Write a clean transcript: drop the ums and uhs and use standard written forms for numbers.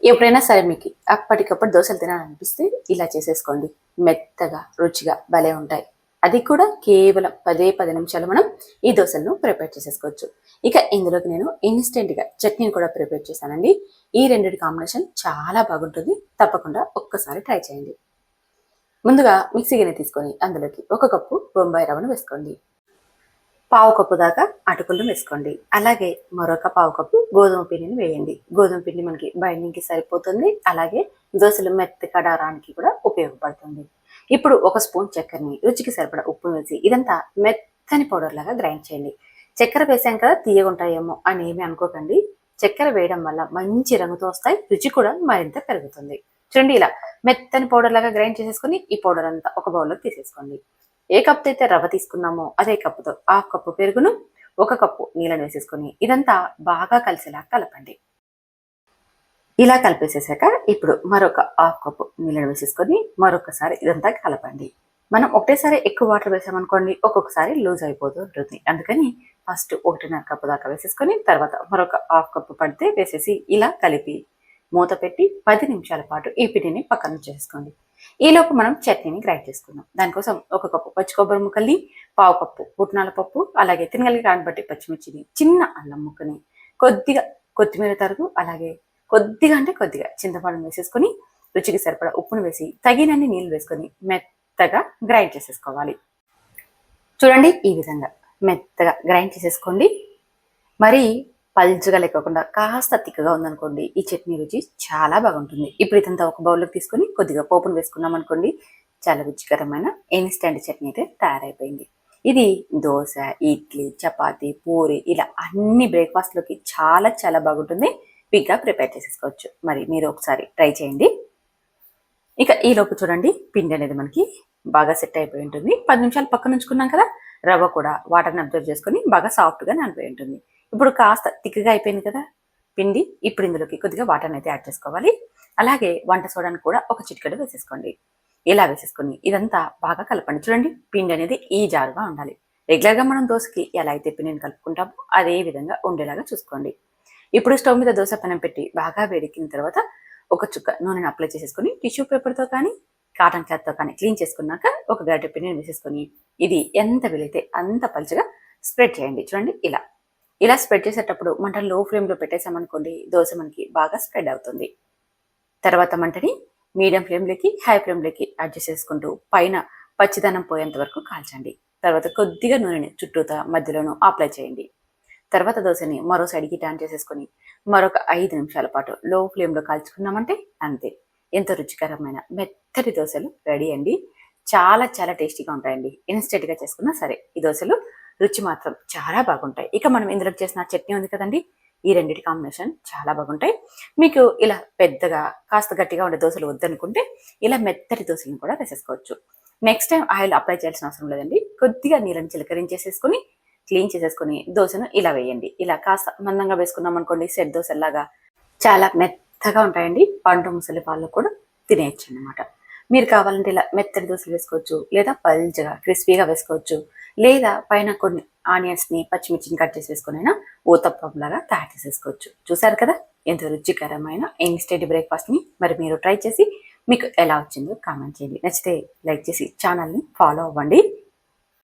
ఎప్పుడైనా సరే మీకు అప్పటికప్పుడు దోశలు తినాలనిపిస్తే ఇలా చేసేసుకోండి. మెత్తగా రుచిగా భలే ఉంటాయి. అది కూడా కేవలం 10 నిమిషాలు మనం ఈ దోశలను ప్రిపేర్ చేసేసుకోవచ్చు. ఇక ఇందులోకి నేను ఇన్స్టెంట్గా చట్నీని కూడా ప్రిపేర్ చేశానండి. ఈ రెండిటి కాంబినేషన్ చాలా బాగుంటుంది. తప్పకుండా ఒక్కసారి ట్రై చేయండి. ముందుగా మిక్సీ గిన్నె తీసుకొని అందులోకి 1 కప్పు బొంబాయి రవ్వను వేసుకోండి. పావు కప్పు దాకా అటుకులను వేసుకోండి. అలాగే మరొక పావు కప్పు గోధుమ పిండిని వేయండి. గోధుమ పిండి మనకి బైండింగ్కి సరిపోతుంది. అలాగే దోశలు మెత్తకడడానికి కూడా ఉపయోగపడుతుంది. ఇప్పుడు 1 స్పూన్ చక్కెరని, రుచికి సరిపడా ఉప్పు వేసి ఇదంతా మెత్తని పౌడర్ లాగా గ్రైండ్ చేయండి. చక్కెర వేసాం కదా తీయగుంటాయేమో అని ఏమి అనుకోకండి. చక్కెర వేయడం వల్ల మంచి రంగుతో వస్తాయి, రుచి కూడా మరింత పెరుగుతుంది. చూడండి, ఇలా మెత్తని పౌడర్ లాగా గ్రైండ్ చేసేసుకొని ఈ పౌడర్ అంతా ఒక బౌల్లోకి తీసేసుకోండి. ఏ కప్తో అయితే రవ్వ తీసుకున్నామో అదే కప్పుతో 1/2 కప్పు పెరుగును, 1 కప్పు నీళ్ళని వేసేసుకొని ఇదంతా బాగా కలిసేలా కలపండి. ఇలా కలిపేసేసాక ఇప్పుడు మరొక 1/2 కప్పు నీళ్ళని వేసేసుకొని మరొకసారి ఇదంతా కలపండి. మనం ఒకటేసారి ఎక్కువ వాటర్ వేసామనుకోండి, ఒక్కొక్కసారి లూజ్ అయిపోతూ ఉంటుంది. అందుకని ఫస్ట్ 1.5 కప్పు దాకా వేసేసుకొని తర్వాత మరొక 1/2 కప్పు పడితే వేసేసి ఇలా కలిపి మూత పెట్టి 10 నిమిషాల పాటు ఈ పిండిని పక్కన చేసుకోండి. ఈలోపు మనం చట్నీని గ్రైండ్ చేసుకుందాం. దానికోసం 1 కప్పు పచ్చి కొబ్బరి ముక్కల్ని, పావు కప్పు పుట్నాల పప్పు, అలాగే తినగలిగే కాని బట్టి పచ్చిమిర్చిని, చిన్న అల్లం ముక్కని, కొద్దిగా కొత్తిమీర తరుగు, అలాగే కొద్దిగా అంటే కొద్దిగా చింతపండు వేసేసుకొని రుచికి సరిపడా ఉప్పును వేసి తగినన్ని నీళ్ళు వేసుకొని మెత్తగా గ్రైండ్ చేసేసుకోవాలి. చూడండి, ఈ విధంగా మెత్తగా గ్రైండ్ చేసేసుకోండి. మరి పల్చగా లేకుండా కాస్త తిక్కగా ఉందనుకోండి, ఈ చట్నీ రుచి చాలా బాగుంటుంది. ఇప్పుడు ఇదంతా ఒక బౌల్లోకి తీసుకొని కొద్దిగా పోపును వేసుకున్నాం అనుకోండి, చాలా రుచికరమైన ఇన్స్టెంట్ చట్నీ అయితే తయారైపోయింది. ఇది దోశ, ఇడ్లీ, చపాతీ, పూరి ఇలా అన్ని బ్రేక్ఫాస్ట్లోకి చాలా చాలా బాగుంటుంది. క్విక్గా ప్రిపేర్ చేసేసుకోవచ్చు. మరి మీరు ఒకసారి ట్రై చేయండి. ఇక ఈ లోపు చూడండి, పిండి అనేది మనకి బాగా సెట్ అయిపోయి ఉంటుంది. 10 నిమిషాలు పక్కన ఉంచుకున్నాం కదా, రవ్వ కూడా వాటర్ని అబ్జర్వ్ చేసుకొని బాగా సాఫ్ట్గా నానిపోయి ఉంటుంది. ఇప్పుడు కాస్త తిక్కగా అయిపోయింది కదా పిండి. ఇప్పుడు ఇందులోకి కొద్దిగా వాటర్ని అయితే యాడ్ చేసుకోవాలి. అలాగే వంట సోడాను కూడా ఒక చిటికెడు వేసేసుకోండి. ఇలా వేసేసుకొని ఇదంతా బాగా కలపండి. చూడండి, పిండి అనేది ఈ జారుగా ఉండాలి. రెగ్యులర్గా మనం దోశకి ఎలా అయితే పిండిని కలుపుకుంటామో అదే విధంగా ఉండేలాగా చూసుకోండి. ఇప్పుడు స్టవ్ మీద దోశ పెనం పెట్టి బాగా వేడెక్కిన తర్వాత ఒక చుక్క నూనెను అప్లై చేసేసుకొని టిష్యూ పేపర్తో కానీ కాటన్ క్లాత్తో కానీ క్లీన్ చేసుకున్నాక ఒక గరిటె పిండిని వేసేసుకొని ఇది ఎంత వీలైతే అంత పలుచగా స్ప్రెడ్ చేయండి. చూడండి, ఇలా స్ప్రెడ్ చేసేటప్పుడు మంట లో ఫ్లేమ్లో పెట్టేసామనుకోండి, దోశ మనకి బాగా స్ప్రెడ్ అవుతుంది. తర్వాత మంటని మీడియం ఫ్లేమ్లోకి, హై ఫ్లేమ్లోకి అడ్జస్ట్ చేసుకుంటూ పైన పచ్చిదనం పోయేంత వరకు కాల్చండి. తర్వాత కొద్దిగా నూనెని చుట్టూతా మధ్యలోనూ అప్లై చేయండి. తర్వాత దోశని మరో సైడ్కి టర్న్ చేసేసుకొని మరొక 5 నిమిషాల పాటు లో ఫ్లేమ్లో కాల్చుకున్నామంటే అంతే, ఎంతో రుచికరమైన మెత్తటి దోశలు రెడీ అండి. చాలా చాలా టేస్టీగా ఉంటాయండి. ఇన్స్టెంట్గా చేసుకున్నా సరే ఈ దోశలు రుచి మాత్రం చాలా బాగుంటాయి. ఇక మనం ఇందులో చేసిన చట్నీ ఉంది కదండి, ఈ రెండింటి కాంబినేషన్ చాలా బాగుంటాయి. మీకు ఇలా పెద్దగా కాస్త గట్టిగా ఉండే దోశలు వద్దనుకుంటే ఇలా మెత్తటి దోశలను కూడా వేసేసుకోవచ్చు. నెక్స్ట్ టైం ఆయిల్ అప్లై చేయాల్సిన అవసరం లేదండి. కొద్దిగా నీళ్ళని చిలకరించేసేసుకొని క్లీన్ చేసేసుకొని దోశను ఇలా వేయండి. ఇలా కాస్త మందంగా వేసుకున్నాం అనుకోండి, సెట్ దోశలాగా చాలా మెత్తగా ఉంటాయండి. పండు ముసలి వాళ్ళు కూడా తినేయచ్చు అనమాట. మీరు కావాలంటే ఇలా మెత్తటి దోశలు వేసుకోవచ్చు, లేదా పల్చగా క్రిస్పీగా వేసుకోవచ్చు, లేదా పైన కొన్ని ఆనియన్స్ని, పచ్చిమిర్చిని కట్ చేసి వేసుకునైనా ఊతప్పం లాగా తయారు చేసేసుకోవచ్చు. చూసారు కదా, ఎంతో రుచికరమైన ఇన్స్టెంట్ బ్రేక్ఫాస్ట్ని మరి మీరు ట్రై చేసి మీకు ఎలా వచ్చిందో కామెంట్ చేయండి. నచ్చితే లైక్ చేసి ఛానల్ని ఫాలో అవ్వండి.